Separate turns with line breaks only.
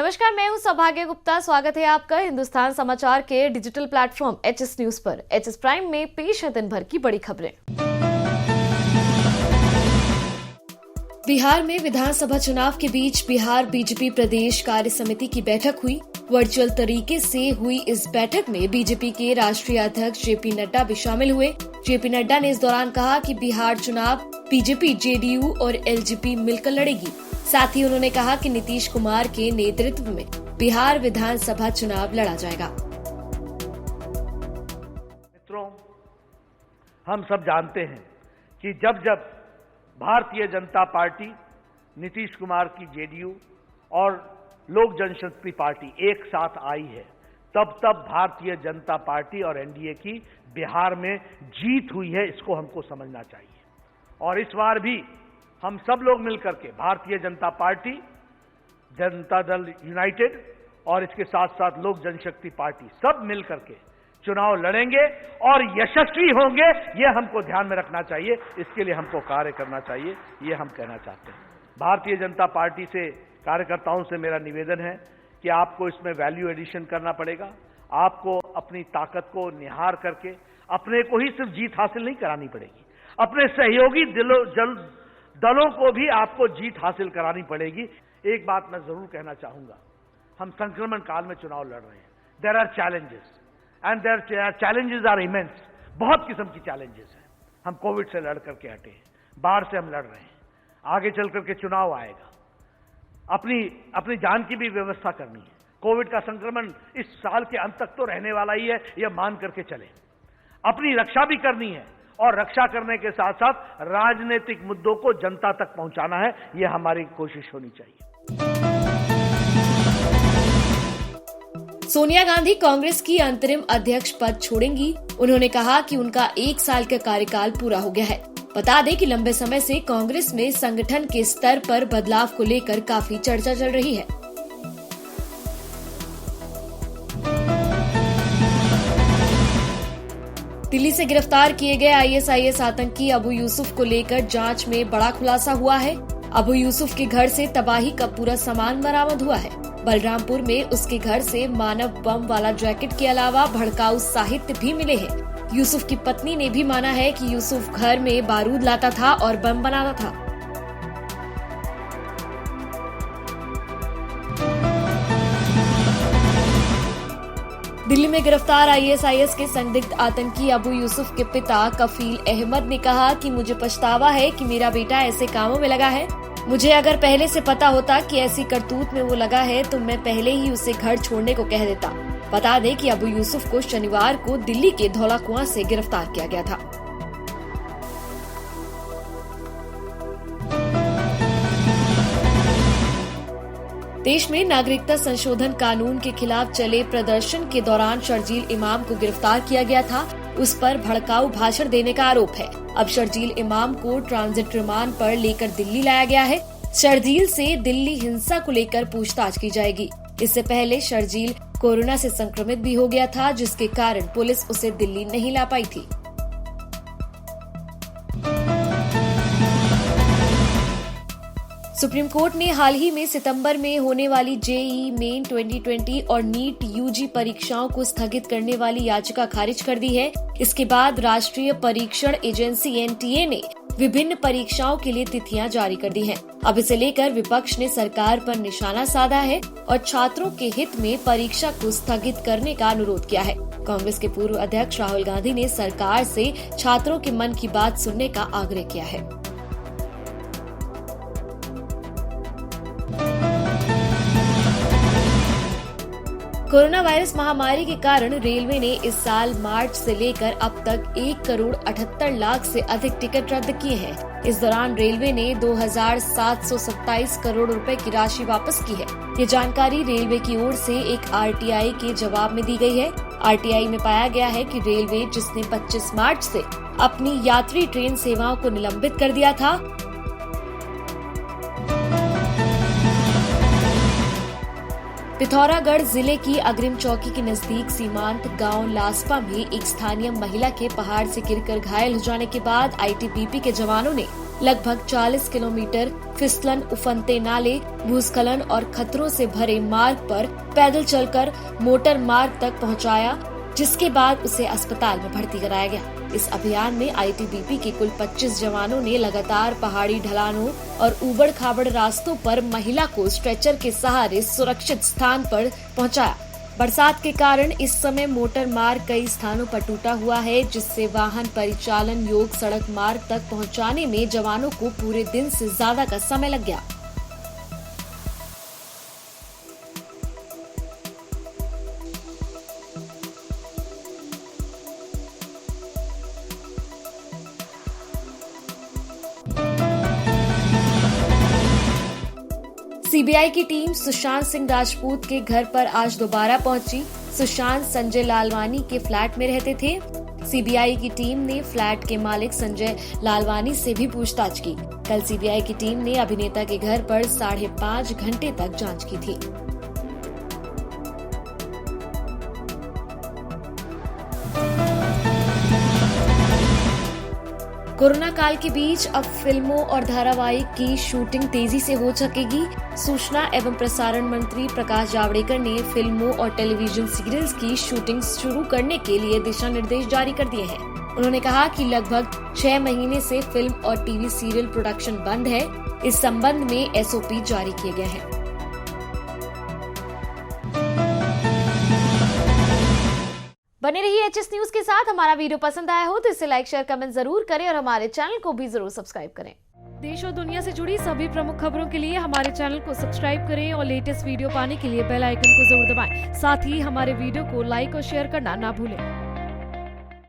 नमस्कार, मैं हूं सौभाग्य गुप्ता। स्वागत है आपका हिंदुस्तान समाचार के डिजिटल प्लेटफॉर्म एचएस न्यूज पर। एचएस प्राइम में पेश है दिन भर की बड़ी खबरें। बिहार में विधानसभा चुनाव के बीच बिहार बीजेपी प्रदेश कार्य समिति की बैठक हुई। वर्चुअल तरीके से हुई इस बैठक में बीजेपी के राष्ट्रीय अध्यक्ष जेपी नड्डा भी शामिल हुए। जेपी नड्डा ने इस दौरान कहा कि बिहार चुनाव बीजेपी, जेडीयू और एलजेपी मिलकर लड़ेगी। साथ ही उन्होंने कहा कि नीतीश कुमार के नेतृत्व में बिहार विधानसभा चुनाव लड़ा जाएगा।
मित्रों, हम सब जानते हैं कि जब जब भारतीय जनता पार्टी, नीतीश कुमार की जेडीयू और लोक जनशक्ति पार्टी एक साथ आई है, तब तब भारतीय जनता पार्टी और एनडीए की बिहार में जीत हुई है। इसको हमको समझना चाहिए। और इस बार भी हम सब लोग मिलकर के भारतीय जनता पार्टी, जनता दल यूनाइटेड और इसके साथ साथ लोक जनशक्ति पार्टी सब मिलकर के चुनाव लड़ेंगे और यशस्वी होंगे। ये हमको ध्यान में रखना चाहिए। इसके लिए हमको कार्य करना चाहिए, ये हम कहना चाहते हैं। भारतीय जनता पार्टी से, कार्यकर्ताओं से मेरा निवेदन है कि आपको इसमें वैल्यू एडिशन करना पड़ेगा। आपको अपनी ताकत को निहार करके अपने को ही सिर्फ जीत हासिल नहीं करानी पड़ेगी, अपने सहयोगी दलों को भी आपको जीत हासिल करानी पड़ेगी। एक बात मैं जरूर कहना चाहूंगा, हम संक्रमण काल में चुनाव लड़ रहे हैं। There are challenges and their challenges are immense. बहुत किस्म की चैलेंजेस हैं। हम कोविड से लड़ करके हटे हैं, बाढ़ से हम लड़ रहे हैं, आगे चल करके चुनाव आएगा। अपनी जान की भी व्यवस्था करनी है। कोविड का संक्रमण इस साल के अंत तक तो रहने वाला ही है, यह मान करके चले। अपनी रक्षा भी करनी है और रक्षा करने के साथ साथ राजनीतिक मुद्दों को जनता तक पहुंचाना है। यह हमारी कोशिश होनी चाहिए।
सोनिया गांधी कांग्रेस की अंतरिम अध्यक्ष पद छोड़ेंगी। उन्होंने कहा कि उनका 1 साल का कार्यकाल पूरा हो गया है। बता दें कि लंबे समय से कांग्रेस में संगठन के स्तर पर बदलाव को लेकर काफी चर्चा चल रही है। दिल्ली से गिरफ्तार किए गए आईएसआईएस आतंकी अबू यूसुफ को लेकर जांच में बड़ा खुलासा हुआ है। अबू यूसुफ के घर से तबाही का पूरा सामान बरामद हुआ है। बलरामपुर में उसके घर से मानव बम वाला जैकेट के अलावा भड़काऊ साहित्य भी मिले हैं। यूसुफ की पत्नी ने भी माना है कि यूसुफ घर में बारूद लाता था और बम बनाता था। दिल्ली में गिरफ्तार आईएसआईएस के संदिग्ध आतंकी अबू यूसुफ के पिता कफील अहमद ने कहा कि मुझे पछतावा है कि मेरा बेटा ऐसे कामों में लगा है। मुझे अगर पहले से पता होता कि ऐसी करतूत में वो लगा है तो मैं पहले ही उसे घर छोड़ने को कह देता। बता दें कि अबू यूसुफ को शनिवार को दिल्ली के धौला कुआं से गिरफ्तार किया गया था। देश में नागरिकता संशोधन कानून के खिलाफ चले प्रदर्शन के दौरान शर्जील इमाम को गिरफ्तार किया गया था। उस पर भड़काऊ भाषण देने का आरोप है। अब शर्जील इमाम को ट्रांजिट रिमांड पर लेकर दिल्ली लाया गया है। शर्जील से दिल्ली हिंसा को लेकर पूछताछ की जाएगी। इससे पहले शर्जील कोरोना से संक्रमित भी हो गया था, जिसके कारण पुलिस उसे दिल्ली नहीं ला पाई थी। सुप्रीम कोर्ट ने हाल ही में सितंबर में होने वाली जेईई मेन 2020 और नीट यूजी परीक्षाओं को स्थगित करने वाली याचिका खारिज कर दी है। इसके बाद राष्ट्रीय परीक्षण एजेंसी एनटीए ने विभिन्न परीक्षाओं के लिए तिथियां जारी कर दी हैं। अब इसे लेकर विपक्ष ने सरकार पर निशाना साधा है और छात्रों के हित में परीक्षा को स्थगित करने का अनुरोध किया है। कांग्रेस के पूर्व अध्यक्ष राहुल गांधी ने सरकार से छात्रों के मन की बात सुनने का आग्रह किया है। कोरोना वायरस महामारी के कारण रेलवे ने इस साल मार्च से लेकर अब तक 1,78,00,000 से अधिक टिकट रद्द किए हैं। इस दौरान रेलवे ने 2,727 करोड़ रुपए की राशि वापस की है। ये जानकारी रेलवे की ओर से एक आरटीआई के जवाब में दी गई है। आरटीआई में पाया गया है कि रेलवे, जिसने 25 मार्च से अपनी यात्री ट्रेन सेवाओं को निलंबित कर दिया था, पिथौरागढ़ जिले की अग्रिम चौकी के नजदीक सीमांत गांव लासपा में एक स्थानीय महिला के पहाड़ से गिरकर घायल हो जाने के बाद आईटीबीपी के जवानों ने लगभग 40 किलोमीटर फिसलन, उफनते नाले, भूस्खलन और खतरों से भरे मार्ग पर पैदल चलकर मोटर मार्ग तक पहुंचाया, जिसके बाद उसे अस्पताल में भर्ती कराया गया। इस अभियान में आईटीबीपी के कुल 25 जवानों ने लगातार पहाड़ी ढलानों और ऊबड़ खाबड़ रास्तों पर महिला को स्ट्रेचर के सहारे सुरक्षित स्थान पर पहुंचाया। बरसात के कारण इस समय मोटर मार्ग कई स्थानों पर टूटा हुआ है, जिससे वाहन परिचालन योग्य सड़क मार्ग तक पहुंचाने में जवानों को पूरे दिन से ज्यादा का समय लग गया। सीबीआई की टीम सुशांत सिंह राजपूत के घर पर आज दोबारा पहुंची। सुशांत संजय लालवानी के फ्लैट में रहते थे। सीबीआई की टीम ने फ्लैट के मालिक संजय लालवानी से भी पूछताछ की। कल सीबीआई की टीम ने अभिनेता के घर पर 5.5 घंटे तक जांच की थी। कोरोना काल के बीच अब फिल्मों और धारावाहिक की शूटिंग तेजी से हो सकेगी। सूचना एवं प्रसारण मंत्री प्रकाश जावड़ेकर ने फिल्मों और टेलीविजन सीरियल्स की शूटिंग शुरू करने के लिए दिशा निर्देश जारी कर दिए हैं। उन्होंने कहा कि लगभग 6 महीने से फिल्म और टीवी सीरियल प्रोडक्शन बंद है। इस संबंध में एसओपी जारी किए गए हैं।
बने रहिए एचएस न्यूज के साथ। हमारा वीडियो पसंद आया हो तो इसे लाइक, शेयर, कमेंट जरूर करें और हमारे चैनल को भी जरूर सब्सक्राइब करें।
देश और दुनिया से जुड़ी सभी प्रमुख खबरों के लिए हमारे चैनल को सब्सक्राइब करें और लेटेस्ट वीडियो पाने के लिए बेल आइकन को जरूर दबाएं। साथ ही हमारे वीडियो को लाइक और शेयर करना ना भूलें।